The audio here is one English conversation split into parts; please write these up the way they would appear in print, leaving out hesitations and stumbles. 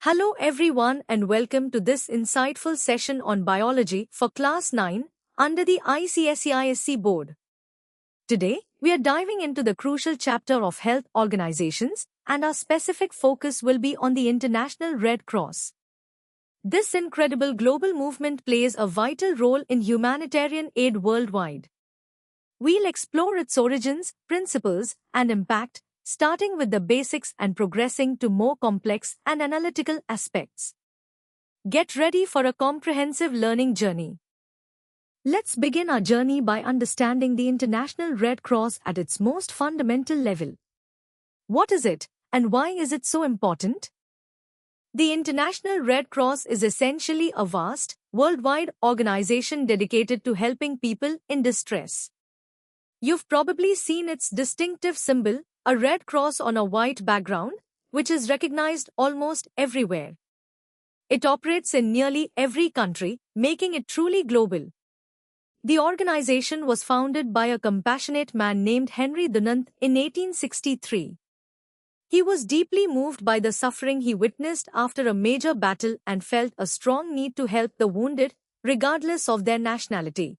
Hello everyone and welcome to this insightful session on biology for class 9 under the ICSE board. Today, we are diving into the crucial chapter of health organizations, and our specific focus will be on the International Red Cross. This incredible global movement plays a vital role in humanitarian aid worldwide. We'll explore its origins, principles, and impact, starting with the basics and progressing to more complex and analytical aspects. Get ready for a comprehensive learning journey. Let's begin our journey by understanding the International Red Cross at its most fundamental level. What is it, and why is it so important? The International Red Cross is essentially a vast, worldwide organization dedicated to helping people in distress. You've probably seen its distinctive symbol, a red cross on a white background, which is recognized almost everywhere. It operates in nearly every country, making it truly global. The organization was founded by a compassionate man named Henry Dunant in 1863. He was deeply moved by the suffering he witnessed after a major battle and felt a strong need to help the wounded, regardless of their nationality.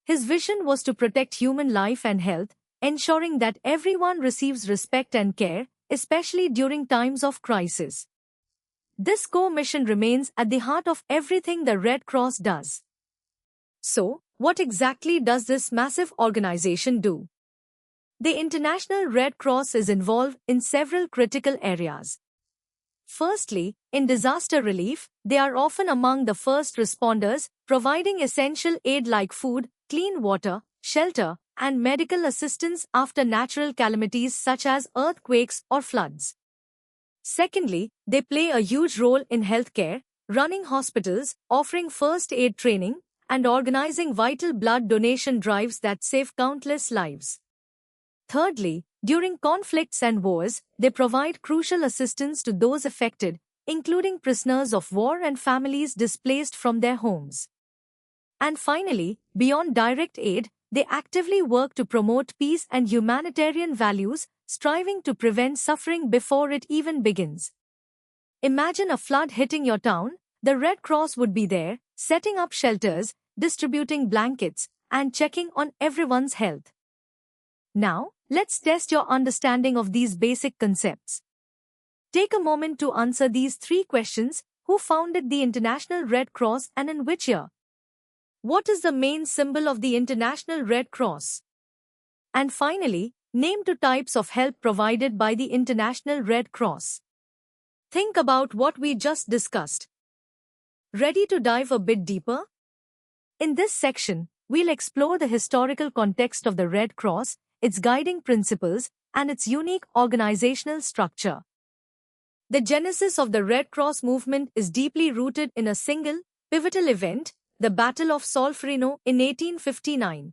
His vision was to protect human life and health, ensuring that everyone receives respect and care, especially during times of crisis. This core mission remains at the heart of everything the Red Cross does. So, what exactly does this massive organization do? The International Red Cross is involved in several critical areas. Firstly, in disaster relief, they are often among the first responders, providing essential aid like food, clean water, shelter, and medical assistance after natural calamities such as earthquakes or floods. Secondly, they play a huge role in healthcare, running hospitals, offering first aid training, and organizing vital blood donation drives that save countless lives. Thirdly, during conflicts and wars, they provide crucial assistance to those affected, including prisoners of war and families displaced from their homes. And finally, beyond direct aid, they actively work to promote peace and humanitarian values, striving to prevent suffering before it even begins. Imagine a flood hitting your town. The Red Cross would be there, setting up shelters, distributing blankets, and checking on everyone's health. Now, let's test your understanding of these basic concepts. Take a moment to answer these 3 questions. Who founded the International Red Cross and in which year? What is the main symbol of the International Red Cross? And finally, name 2 types of help provided by the International Red Cross. Think about what we just discussed. Ready to dive a bit deeper? In this section, we'll explore the historical context of the Red Cross, its guiding principles, and its unique organizational structure. The genesis of the Red Cross movement is deeply rooted in a single, pivotal event, the Battle of Solferino in 1859.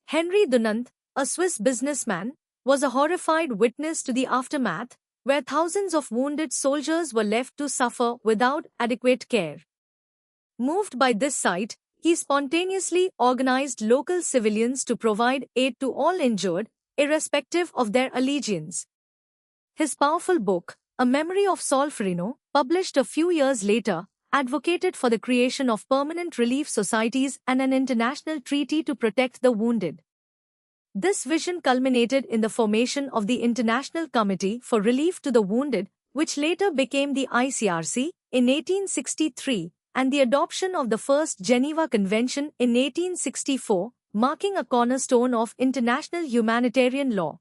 Henry Dunant, a Swiss businessman, was a horrified witness to the aftermath, where thousands of wounded soldiers were left to suffer without adequate care. Moved by this sight, he spontaneously organized local civilians to provide aid to all injured, irrespective of their allegiance. His powerful book, A Memory of Solferino, published a few years later, advocated for the creation of permanent relief societies and an international treaty to protect the wounded. This vision culminated in the formation of the International Committee for Relief to the Wounded, which later became the ICRC, in 1863, and the adoption of the First Geneva Convention in 1864, marking a cornerstone of international humanitarian law.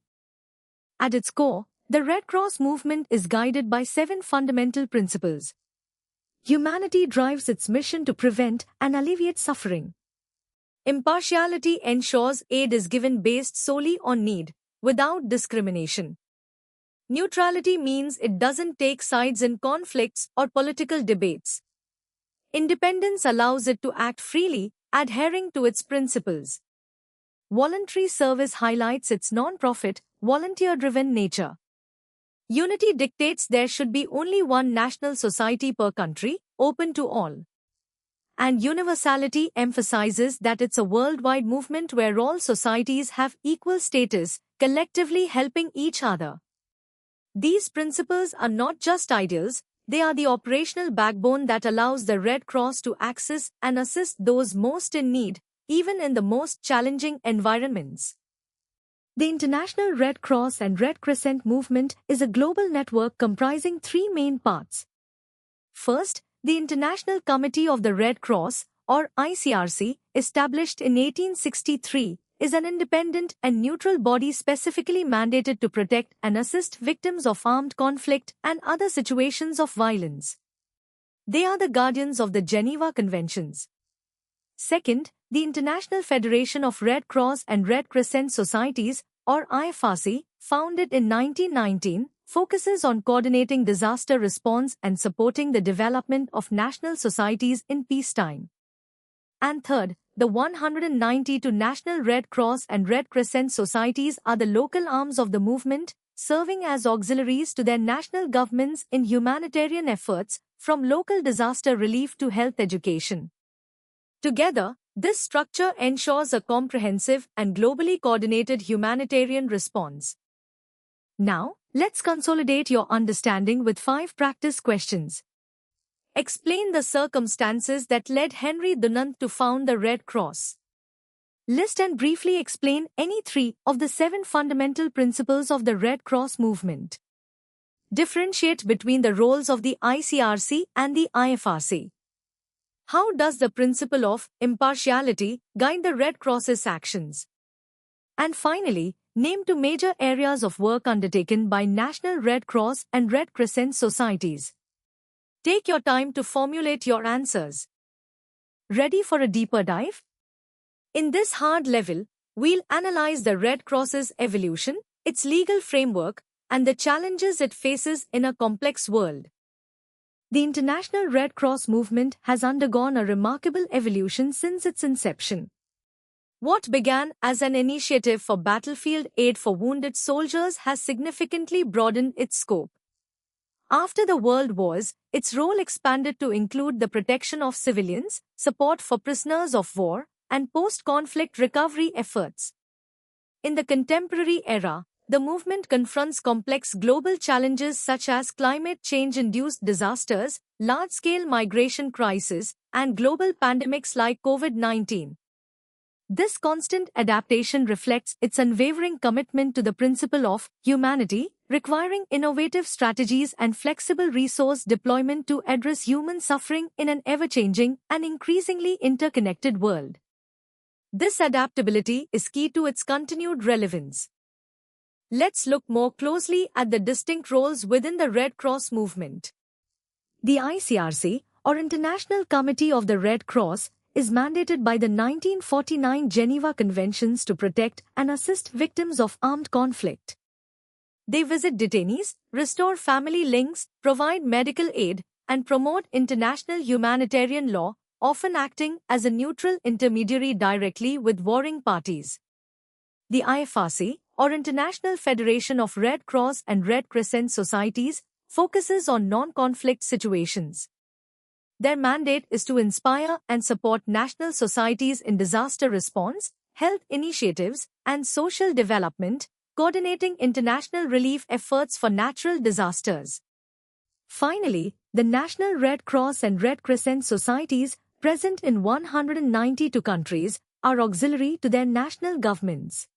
At its core, the Red Cross movement is guided by 7 fundamental principles. Humanity drives its mission to prevent and alleviate suffering. Impartiality ensures aid is given based solely on need, without discrimination. Neutrality means it doesn't take sides in conflicts or political debates. Independence allows it to act freely, adhering to its principles. Voluntary service highlights its non-profit, volunteer-driven nature. Unity dictates there should be only one national society per country, open to all. And universality emphasizes that it's a worldwide movement where all societies have equal status, collectively helping each other. These principles are not just ideals, They are the operational backbone that allows the Red Cross to access and assist those most in need, even in the most challenging environments. The International Red Cross and Red Crescent movement is a global network comprising three main parts. First, the International Committee of the Red Cross, or ICRC, established in 1863, is an independent and neutral body specifically mandated to protect and assist victims of armed conflict and other situations of violence. They are the guardians of the Geneva Conventions. Second, the International Federation of Red Cross and Red Crescent Societies, or IFRC, founded in 1919, focuses on coordinating disaster response and supporting the development of national societies in peacetime. And third, the 192 National Red Cross and Red Crescent Societies are the local arms of the movement, serving as auxiliaries to their national governments in humanitarian efforts, from local disaster relief to health education. Together, this structure ensures a comprehensive and globally coordinated humanitarian response. Now, let's consolidate your understanding with 5 practice questions. Explain the circumstances that led Henry Dunant to found the Red Cross. List and briefly explain any 3 of the 7 fundamental principles of the Red Cross movement. Differentiate between the roles of the ICRC and the IFRC. How does the principle of impartiality guide the Red Cross's actions? And finally, name 2 major areas of work undertaken by National Red Cross and Red Crescent societies. Take your time to formulate your answers. Ready for a deeper dive? In this hard level, we'll analyze the Red Cross's evolution, its legal framework, and the challenges it faces in a complex world. The International Red Cross movement has undergone a remarkable evolution since its inception. What began as an initiative for battlefield aid for wounded soldiers has significantly broadened its scope. After the World Wars, its role expanded to include the protection of civilians, support for prisoners of war, and post-conflict recovery efforts. In the contemporary era, the movement confronts complex global challenges such as climate change-induced disasters, large-scale migration crises, and global pandemics like COVID-19. This constant adaptation reflects its unwavering commitment to the principle of humanity, requiring innovative strategies and flexible resource deployment to address human suffering in an ever-changing and increasingly interconnected world. This adaptability is key to its continued relevance. Let's look more closely at the distinct roles within the Red Cross movement. The ICRC, or International Committee of the Red Cross, is mandated by the 1949 Geneva Conventions to protect and assist victims of armed conflict. They visit detainees, restore family links, provide medical aid, and promote international humanitarian law, often acting as a neutral intermediary directly with warring parties. The IFRC, or International Federation of Red Cross and Red Crescent Societies, focuses on non-conflict situations. Their mandate is to inspire and support national societies in disaster response, health initiatives, and social development, coordinating international relief efforts for natural disasters. Finally, the National Red Cross and Red Crescent Societies, present in 192 countries, are auxiliary to their national governments.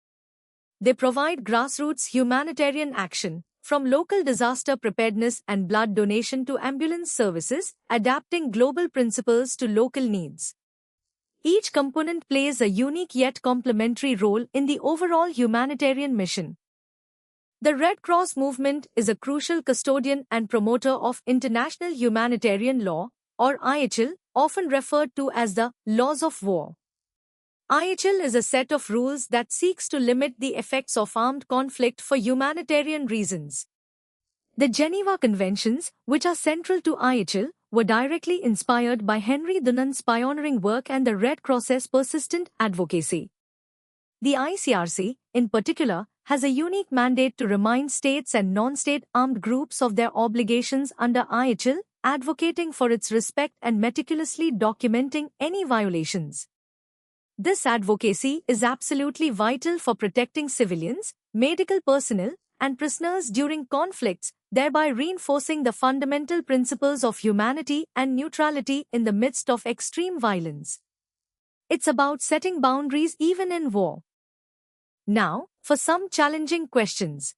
They provide grassroots humanitarian action, from local disaster preparedness and blood donation to ambulance services, adapting global principles to local needs. Each component plays a unique yet complementary role in the overall humanitarian mission. The Red Cross movement is a crucial custodian and promoter of international humanitarian law, or IHL, often referred to as the laws of war. IHL is a set of rules that seeks to limit the effects of armed conflict for humanitarian reasons. The Geneva Conventions, which are central to IHL, were directly inspired by Henry Dunant's pioneering work and the Red Cross's persistent advocacy. The ICRC, in particular, has a unique mandate to remind states and non-state armed groups of their obligations under IHL, advocating for its respect and meticulously documenting any violations. This advocacy is absolutely vital for protecting civilians, medical personnel, and prisoners during conflicts, thereby reinforcing the fundamental principles of humanity and neutrality in the midst of extreme violence. It's about setting boundaries even in war. Now, for some challenging questions.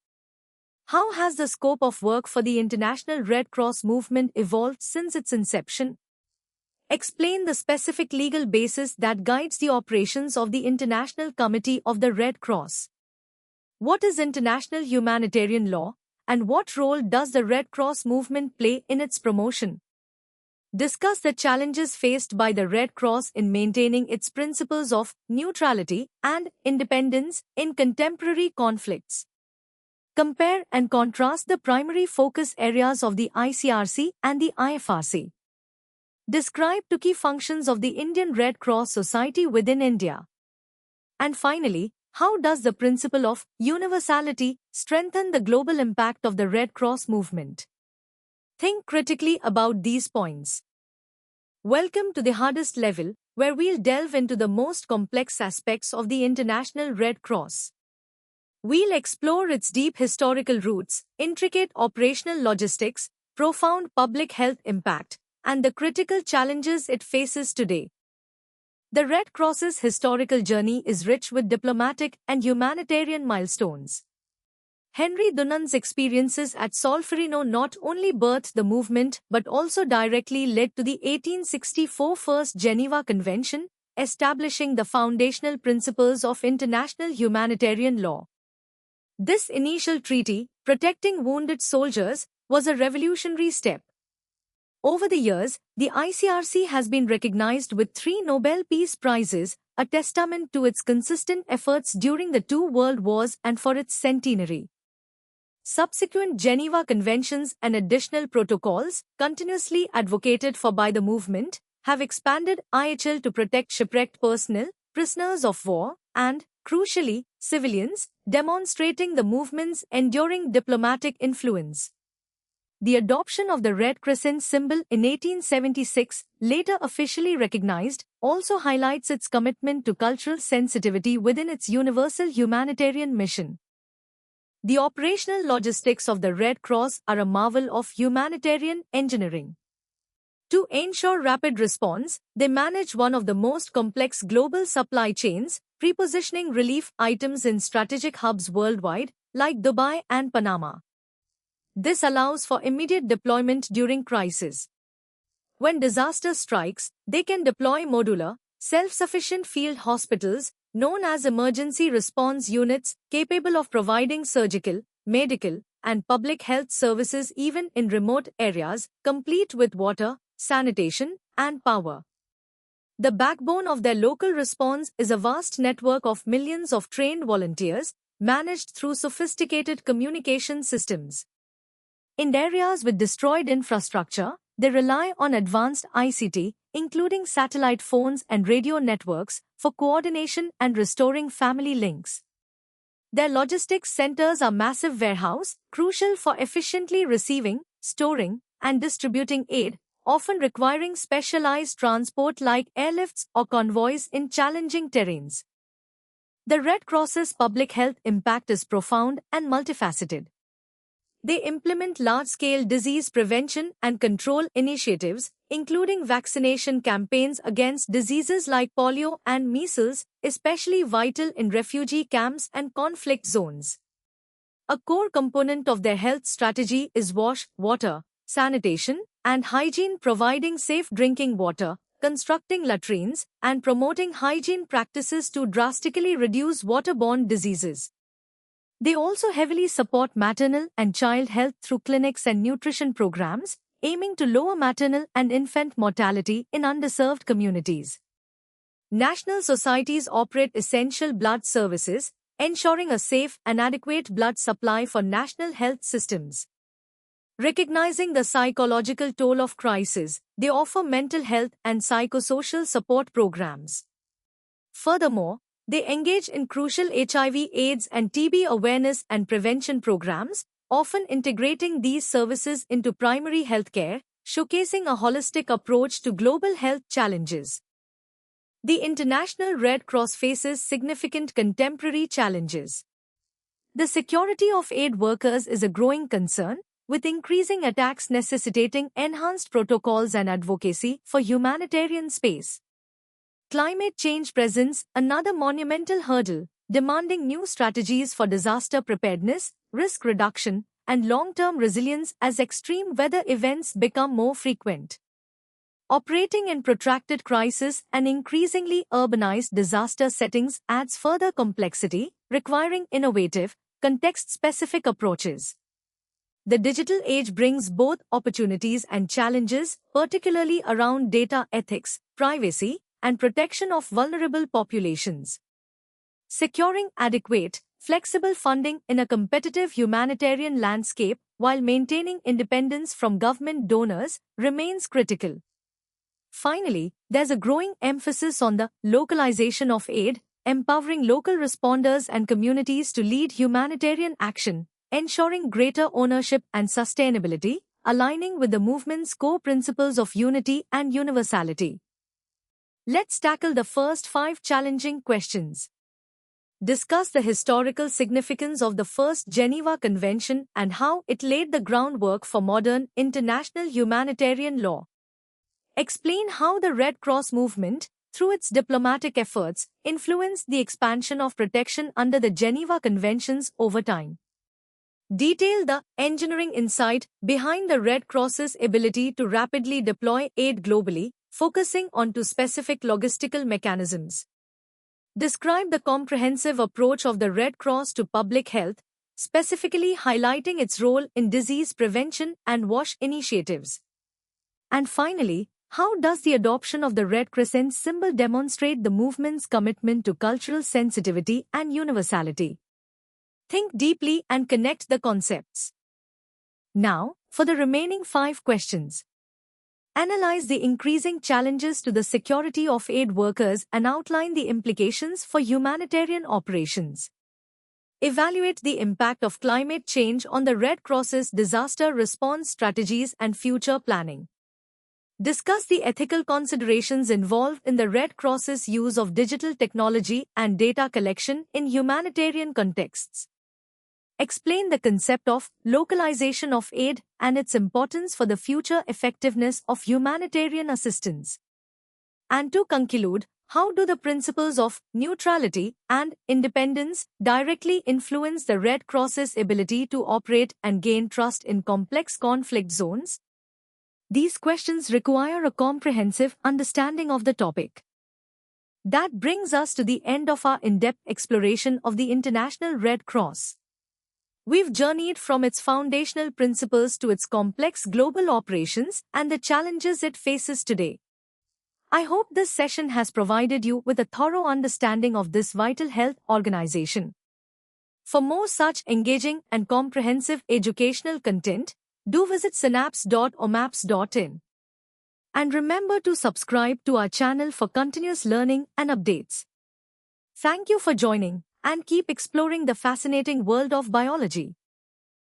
How has the scope of work for the International Red Cross movement evolved since its inception? Explain the specific legal basis that guides the operations of the International Committee of the Red Cross. What is international humanitarian law, and what role does the Red Cross movement play in its promotion? Discuss the challenges faced by the Red Cross in maintaining its principles of neutrality and independence in contemporary conflicts. Compare and contrast the primary focus areas of the ICRC and the IFRC. Describe two key functions of the Indian Red Cross Society within India. And finally, how does the principle of universality strengthen the global impact of the Red Cross movement? Think critically about these points. Welcome to the hardest level, where we'll delve into the most complex aspects of the International Red Cross. We'll explore its deep historical roots, intricate operational logistics, profound public health impact, and the critical challenges it faces today. The Red Cross's historical journey is rich with diplomatic and humanitarian milestones. Henry Dunant's experiences at Solferino not only birthed the movement but also directly led to the 1864 First Geneva Convention, establishing the foundational principles of international humanitarian law. This initial treaty, protecting wounded soldiers, was a revolutionary step. Over the years, the ICRC has been recognized with 3 Nobel Peace Prizes, a testament to its consistent efforts during the 2 world wars and for its centenary. Subsequent Geneva Conventions and additional protocols, continuously advocated for by the movement, have expanded IHL to protect shipwrecked personnel, prisoners of war, and, crucially, civilians, demonstrating the movement's enduring diplomatic influence. The adoption of the Red Crescent symbol in 1876, later officially recognized, also highlights its commitment to cultural sensitivity within its universal humanitarian mission. The operational logistics of the Red Cross are a marvel of humanitarian engineering. To ensure rapid response, they manage one of the most complex global supply chains, prepositioning relief items in strategic hubs worldwide, like Dubai and Panama. This allows for immediate deployment during crisis. When disaster strikes, they can deploy modular, self-sufficient field hospitals, known as emergency response units, capable of providing surgical, medical, and public health services even in remote areas, complete with water, sanitation, and power. The backbone of their local response is a vast network of millions of trained volunteers, managed through sophisticated communication systems. In areas with destroyed infrastructure, they rely on advanced ICT, including satellite phones and radio networks, for coordination and restoring family links. Their logistics centers are massive warehouses, crucial for efficiently receiving, storing, and distributing aid, often requiring specialized transport like airlifts or convoys in challenging terrains. The Red Cross's public health impact is profound and multifaceted. They implement large-scale disease prevention and control initiatives, including vaccination campaigns against diseases like polio and measles, especially vital in refugee camps and conflict zones. A core component of their health strategy is water, sanitation, and hygiene, providing safe drinking water, constructing latrines, and promoting hygiene practices to drastically reduce waterborne diseases. They also heavily support maternal and child health through clinics and nutrition programs, aiming to lower maternal and infant mortality in underserved communities. National societies operate essential blood services, ensuring a safe and adequate blood supply for national health systems. Recognizing the psychological toll of crisis, they offer mental health and psychosocial support programs. Furthermore, they engage in crucial HIV, AIDS, and TB awareness and prevention programs, often integrating these services into primary healthcare, showcasing a holistic approach to global health challenges. The International Red Cross faces significant contemporary challenges. The security of aid workers is a growing concern, with increasing attacks necessitating enhanced protocols and advocacy for humanitarian space. Climate change presents another monumental hurdle, demanding new strategies for disaster preparedness, risk reduction, and long-term resilience as extreme weather events become more frequent. Operating in protracted crisis and increasingly urbanized disaster settings adds further complexity, requiring innovative, context-specific approaches. The digital age brings both opportunities and challenges, particularly around data ethics, privacy, and protection of vulnerable populations. Securing adequate, flexible funding in a competitive humanitarian landscape while maintaining independence from government donors remains critical. Finally, there's a growing emphasis on the localization of aid, empowering local responders and communities to lead humanitarian action, ensuring greater ownership and sustainability, aligning with the movement's core principles of unity and universality. Let's tackle the first 5 challenging questions. Discuss the historical significance of the First Geneva Convention and how it laid the groundwork for modern international humanitarian law. Explain how the Red Cross movement, through its diplomatic efforts, influenced the expansion of protection under the Geneva Conventions over time. Detail the engineering insight behind the Red Cross's ability to rapidly deploy aid globally, focusing on 2 specific logistical mechanisms. Describe the comprehensive approach of the Red Cross to public health, specifically highlighting its role in disease prevention and WASH initiatives. And finally, how does the adoption of the Red Crescent symbol demonstrate the movement's commitment to cultural sensitivity and universality? Think deeply and connect the concepts. Now, for the remaining 5 questions. Analyze the increasing challenges to the security of aid workers and outline the implications for humanitarian operations. Evaluate the impact of climate change on the Red Cross's disaster response strategies and future planning. Discuss the ethical considerations involved in the Red Cross's use of digital technology and data collection in humanitarian contexts. Explain the concept of localization of aid and its importance for the future effectiveness of humanitarian assistance. And to conclude, how do the principles of neutrality and independence directly influence the Red Cross's ability to operate and gain trust in complex conflict zones? These questions require a comprehensive understanding of the topic. That brings us to the end of our in-depth exploration of the International Red Cross. We've journeyed from its foundational principles to its complex global operations and the challenges it faces today. I hope this session has provided you with a thorough understanding of this vital health organization. For more such engaging and comprehensive educational content, do visit synapse.omaps.in. And remember to subscribe to our channel for continuous learning and updates. Thank you for joining, and keep exploring the fascinating world of biology.